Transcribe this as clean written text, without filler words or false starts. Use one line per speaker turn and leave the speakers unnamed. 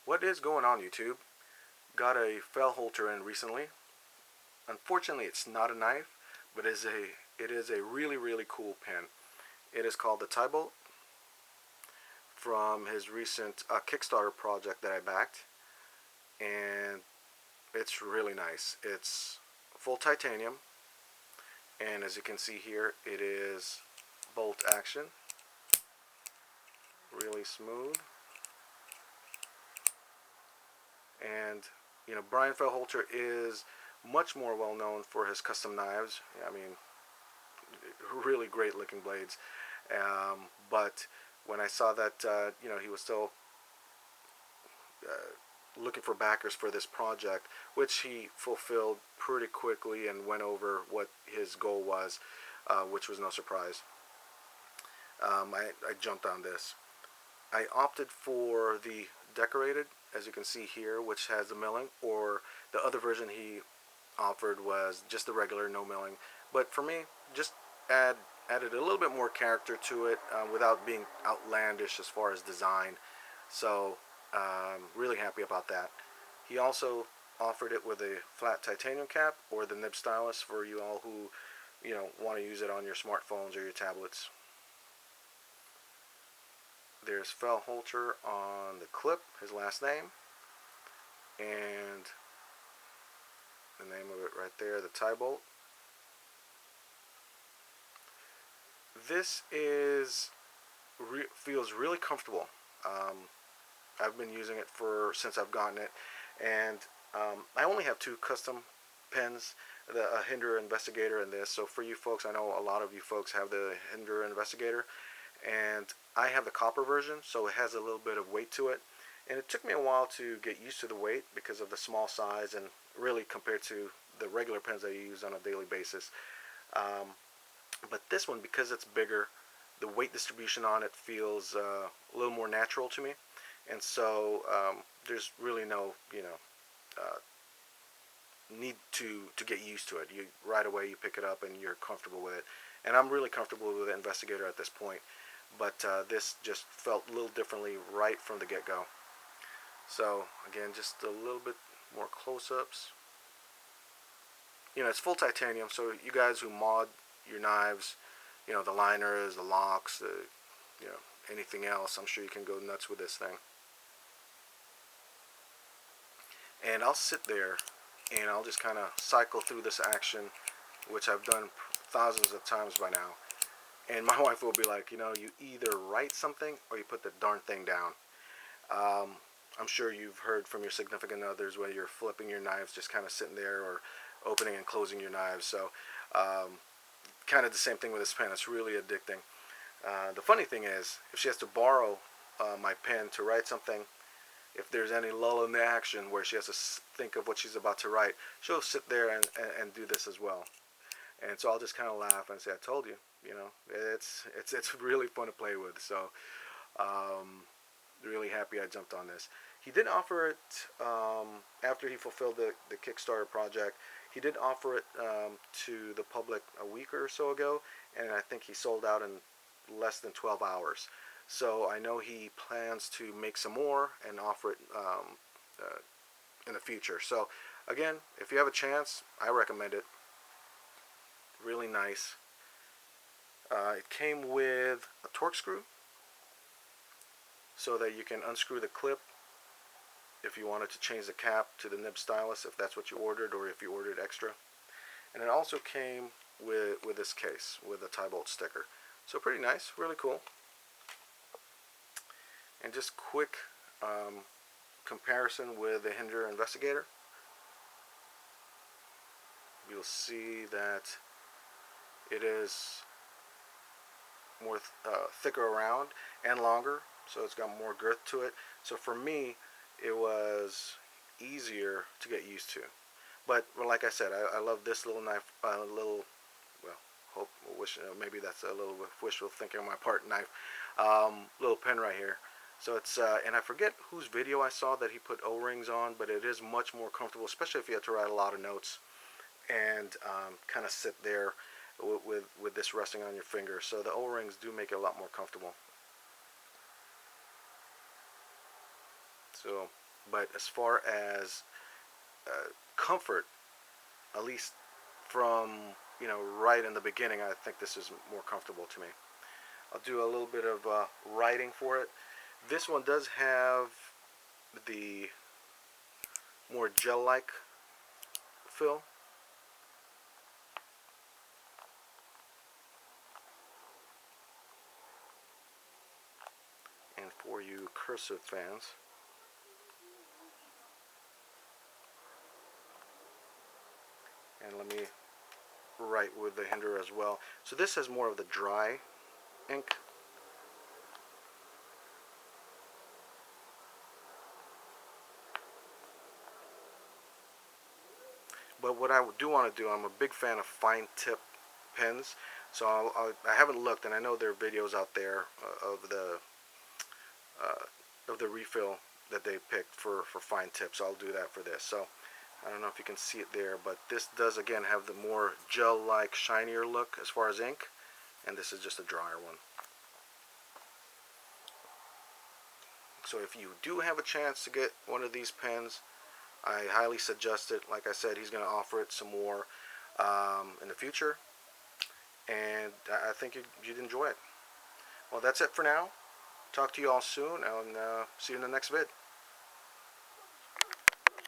What is going on, YouTube? Got a Fellhoelter in recently. Unfortunately, it's not a knife, but it is a really cool pen. It is called the TiBolt from his recent Kickstarter project that I backed, and it's really nice. It's full titanium, and as you can see here, it is bolt action, really smooth. And you know, Brian Fellhoelter is much more well known for his custom knives. I mean, really great looking blades. But when I saw that you know, he was still looking for backers for this project, which he fulfilled pretty quickly and went over what his goal was, which was no surprise. I jumped on this. I opted for the decorated, as you can see here, which has the milling, or the other version he offered was just the regular, no milling. But for me, just added a little bit more character to it without being outlandish as far as design. So really happy about that. He also offered it with a flat titanium cap or the nib stylus for you all who, you know, want to use it on your smartphones or your tablets. There's Fellhoelter on the clip, his last name, and the name of it right there, the TiBolt. This feels really comfortable. I've been using it since I've gotten it, and I only have two custom pens, the Hinder Investigator and this. So for you folks, I know a lot of you folks have the Hinder Investigator, and I have the copper version, so it has a little bit of weight to it, and it took me a while to get used to the weight because of the small size, and really compared to the regular pens I use on a daily basis. But this one, because it's bigger, the weight distribution on it feels a little more natural to me, and so there's really no, you know, need to get used to it. You right away you pick it up and you're comfortable with it, and I'm really comfortable with the Investigator at this point. But this just felt a little differently right from the get-go. So again, just a little bit more close-ups. You know, it's full titanium, so you guys who mod your knives, you know, the liners, the locks, you know, anything else, I'm sure you can go nuts with this thing. And I'll sit there and I'll just kind of cycle through this action, which I've done thousands of times by now. And my wife will be like, you know, you either write something or you put the darn thing down. I'm sure you've heard from your significant others where you're flipping your knives, just kind of sitting there, or opening and closing your knives. So kind of the same thing with this pen. It's really addicting. The funny thing is, if she has to borrow my pen to write something, if there's any lull in the action where she has to think of what she's about to write, she'll sit there and do this as well. And so I'll just kind of laugh and say, I told you. You know, it's really fun to play with. So really happy I jumped on this. He did offer it after he fulfilled the Kickstarter project. He did offer it to the public a week or so ago, and I think he sold out in less than 12 hours. So I know he plans to make some more and offer it in the future. So again, if you have a chance, I recommend it. Really nice. It came with a Torx screw so that you can unscrew the clip if you wanted to change the cap to the nib stylus, if that's what you ordered, or if you ordered extra. And it also came with this case with a TiBolt sticker. So pretty nice, really cool. And just quick comparison with the Hinder Investigator. You'll see that it is more thicker around and longer, so it's got more girth to it. So for me, it was easier to get used to. But well, like I said, I love this little knife, wish maybe that's a little wishful thinking on my part, knife, little pen right here. So it's and I forget whose video I saw that he put O-rings on, but it is much more comfortable, especially if you have to write a lot of notes and kind of sit there with this resting on your finger. So the O-rings do make it a lot more comfortable. So but as far as comfort, at least from, you know, right in the beginning, I think this is more comfortable to me. I'll do a little bit of writing for it. This one does have the more gel-like feel. And for you cursive fans, and let me write with the Hinder as well. So this has more of the dry ink. But what I do want to do, I'm a big fan of fine tip pens. So I haven't looked, and I know there are videos out there of the refill that they picked for fine tips. So I'll do that for this. So I don't know if you can see it there, but this does again have the more gel-like, shinier look as far as ink, and this is just a drier one. So if you do have a chance to get one of these pens, I highly suggest it. Like I said, he's going to offer it some more in the future, and I think you'd enjoy it. Well, that's it for now. Talk to you all soon, and see you in the next vid.